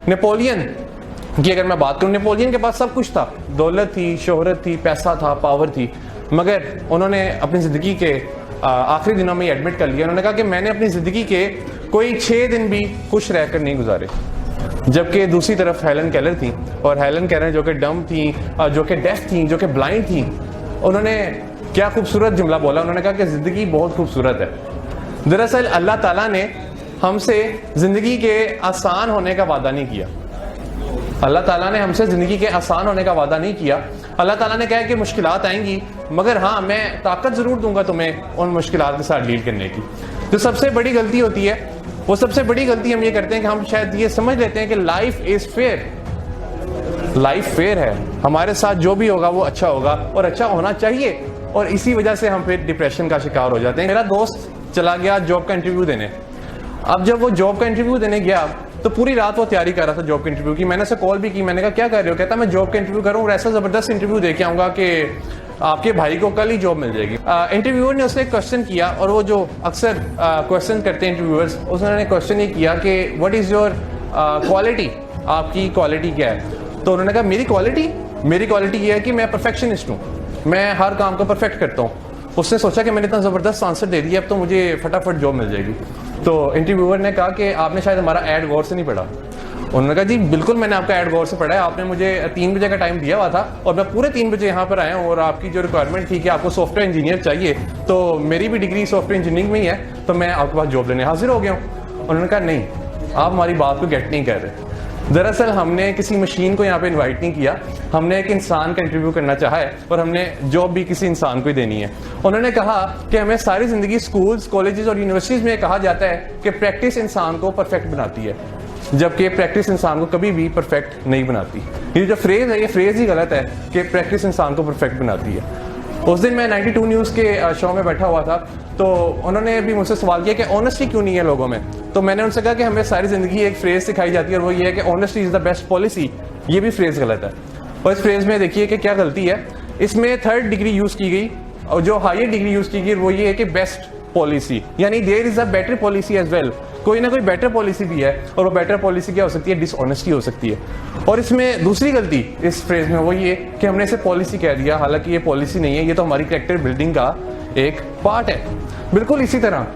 Napoleon की अगर मैं बात करूं, नेपोलियन के पास सब कुछ था, दौलत थी, शोहरत थी, पैसा था, पावर थी, मगर उन्होंने अपनी ज़िंदगी के आखिरी दिनों में एडमिट कर लिया। उन्होंने कहा कि मैंने अपनी ज़िंदगी के कोई 6 दिन भी खुश रहकर नहीं गुजारे। जबकि दूसरी तरफ हेलन केलर थी, और हेलन केलर जो कि डम थी, जो कि डेफ थी, जो कि ब्लाइंड थी, उन्होंने क्या खूबसूरत जुमला बोला। उन्होंने कहा कि ज़िंदगी बहुत खूबसूरत है। दरअसल अल्लाह ताला ने हमसे ज़िंदगी के आसान होने का वादा नहीं किया। अल्लाह ताला ने हमसे ज़िंदगी के आसान होने का वादा नहीं किया। अल्लाह ताला ने कहा कि मुश्किलात आएंगी, मगर हाँ, मैं ताकत ज़रूर दूंगा तुम्हें उन मुश्किलात के साथ डील करने की। तो सबसे बड़ी गलती होती है, वो सबसे बड़ी गलती हम ये करते हैं कि हम शायद ये समझ लेते हैं कि life is fair. Life fair है, हमारे साथ जो भी होगा वो अच्छा होगा और अच्छा होना चाहिए, और इसी वजह से हम फिर डिप्रेशन का शिकार हो जाते हैं। मेरा दोस्त चला गया जॉब का इंटरव्यू देने। अब जब वो जॉब का इंटरव्यू देने गया तो पूरी रात वो तैयारी कर रहा था जॉब के इंटरव्यू की। मैंने उसे कॉल भी की, मैंने कहा क्या कर रहे हो? कहता मैं जॉब का इंटरव्यू करूँ और ऐसा ज़बरदस्त इंटरव्यू दे के आऊँगा कि आपके भाई को कल ही जॉब मिल जाएगी। इंटरव्यूअर ने उससे क्वेश्चन किया, और वो जो अक्सर क्वेश्चन करते हैं इंटरव्यूअर्स, उसने क्वेश्चन ये किया कि व्हाट इज़ योर क्वालिटी, आपकी क्वालिटी क्या है? तो उन्होंने कहा मेरी क्वालिटी ये है कि मैं परफेक्शनिस्ट हूँ, मैं हर काम को परफेक्ट करता हूँ। उसने सोचा कि मैंने इतना ज़बरदस्त आंसर दे दिया, अब तो मुझे फटाफट जॉब मिल जाएगी। तो इंटरव्यूअर ने कहा कि आपने शायद हमारा ऐड गौर से नहीं पढ़ा। उन्होंने कहा जी बिल्कुल मैंने आपका ऐड गौर से पढ़ा है, आपने मुझे 3 बजे का टाइम दिया हुआ था और मैं पूरे 3 बजे यहाँ पर आया हूँ, और आपकी जो रिक्वायरमेंट थी कि आपको सॉफ्टवेयर इंजीनियर चाहिए, तो मेरी भी डिग्री सॉफ्टवेयर इंजीनियरिंग में ही है, तो मैं आपके पास जॉब लेने हाजिर हो गया हूँ। उन्होंने कहा नहीं, आप हमारी बात को गेट नहीं कर रहे। दरअसल हमने किसी मशीन को यहाँ पे इनवाइट नहीं किया, हमने एक इंसान का इंटरव्यू करना चाहा है, और हमने जॉब भी किसी इंसान को ही देनी है। उन्होंने कहा कि हमें सारी ज़िंदगी स्कूल्स, कॉलेजेस और यूनिवर्सिटीज़ में कहा जाता है कि प्रैक्टिस इंसान को परफेक्ट बनाती है, जबकि प्रैक्टिस इंसान को कभी भी परफेक्ट नहीं बनाती। ये जो फ्रेज़ है, ये फ्रेज़ ही गलत है कि प्रैक्टिस इंसान को परफेक्ट बनाती है। उस दिन मैं 92 न्यूज़ के शो में बैठा हुआ था, तो उन्होंने भी मुझसे सवाल किया कि ऑनेस्टी क्यों नहीं है लोगों में। तो मैंने उनसे कहा कि हमें सारी ज़िंदगी एक फ्रेज़ सिखाई जाती है, और वो ये है कि honesty is the best policy. ये भी फ्रेज़ गलत है। और इस फ्रेज़ में देखिए कि क्या गलती है, इसमें 3rd डिग्री यूज़ की गई, और जो हायर डिग्री यूज़ की गई वो ये है कि बेस्ट पॉलिसी, यानी there is a better policy as well. कोई ना कोई बेटर पॉलिसी भी है, और वो बेटर पॉलिसी क्या हो सकती है? डिसऑनेस्टी हो सकती है। और इसमें दूसरी गलती इस फ्रेज में वो ये कि हमने इसे पॉलिसी कह दिया, हालांकि ये पॉलिसी नहीं है, ये तो हमारी कैरेक्टर बिल्डिंग का एक पार्ट है। बिल्कुल इसी तरह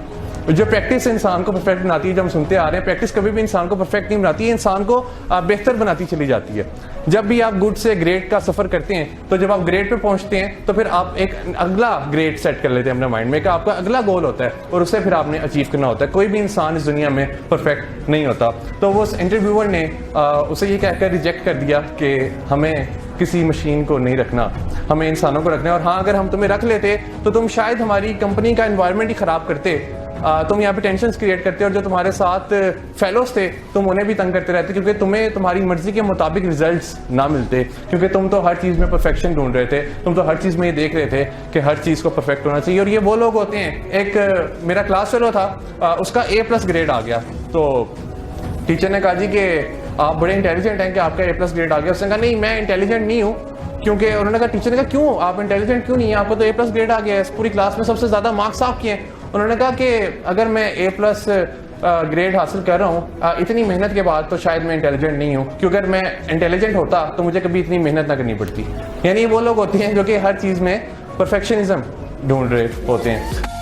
जो प्रैक्टिस इंसान को परफेक्ट बनाती है, जो हम सुनते आ रहे हैं, प्रैक्टिस कभी भी इंसान को परफेक्ट नहीं बनाती है, इंसान को बेहतर बनाती चली जाती है। जब भी आप गुड से ग्रेट का सफर करते हैं, तो जब आप ग्रेट पे पहुंचते हैं तो फिर आप एक अगला ग्रेट सेट कर लेते हैं अपने माइंड में, कि आपका अगला गोल होता है और उससे फिर आपने अचीव करना होता है। कोई भी इंसान इस दुनिया में परफेक्ट नहीं होता। तो वो इंटरव्यूअर ने उसे ये कहकर रिजेक्ट कर दिया कि हमें किसी मशीन को नहीं रखना, हमें इंसानों को रखना है, और हाँ, अगर हम तुम्हें रख लेते तो तुम शायद हमारी कंपनी का एनवायरनमेंट ही खराब करते, तुम यहाँ पे टेंशन क्रिएट करते, और जो तुम्हारे साथ फेलोज थे तुम उन्हें भी तंग करते रहते, क्योंकि तुम्हें तुम्हारी मर्जी के मुताबिक रिजल्ट्स ना मिलते, क्योंकि तुम तो हर चीज़ में परफेक्शन ढूंढ रहे थे, तुम तो हर चीज़ में ये देख रहे थे कि हर चीज़ को परफेक्ट होना चाहिए। और ये वो लोग होते हैं, एक मेरा क्लास फेलो था, उसका A+ ग्रेड आ गया, तो टीचर ने कहा जी कि आप बड़े इंटेलिजेंट हैं कि आपका A+ ग्रेड आ गया। उसने कहा नहीं, मैं इंटेलिजेंट नहीं हूँ, क्योंकि उन्होंने कहा, टीचर ने कहा क्यों, आप इंटेलिजेंट क्यों नहीं है, आपको तो A+ ग्रेड आ गया है, पूरी क्लास में सबसे ज़्यादा मार्क्स आपके हैं। उन्होंने कहा कि अगर मैं A+ ग्रेड हासिल कर रहा हूँ इतनी मेहनत के बाद, तो शायद मैं इंटेलिजेंट नहीं हूँ, क्योंकि अगर मैं इंटेलिजेंट होता तो मुझे कभी इतनी मेहनत ना करनी पड़ती। यानी वो लोग होते हैं जो कि हर चीज़ में परफेक्शनिज्म ढूंढ रहे होते हैं।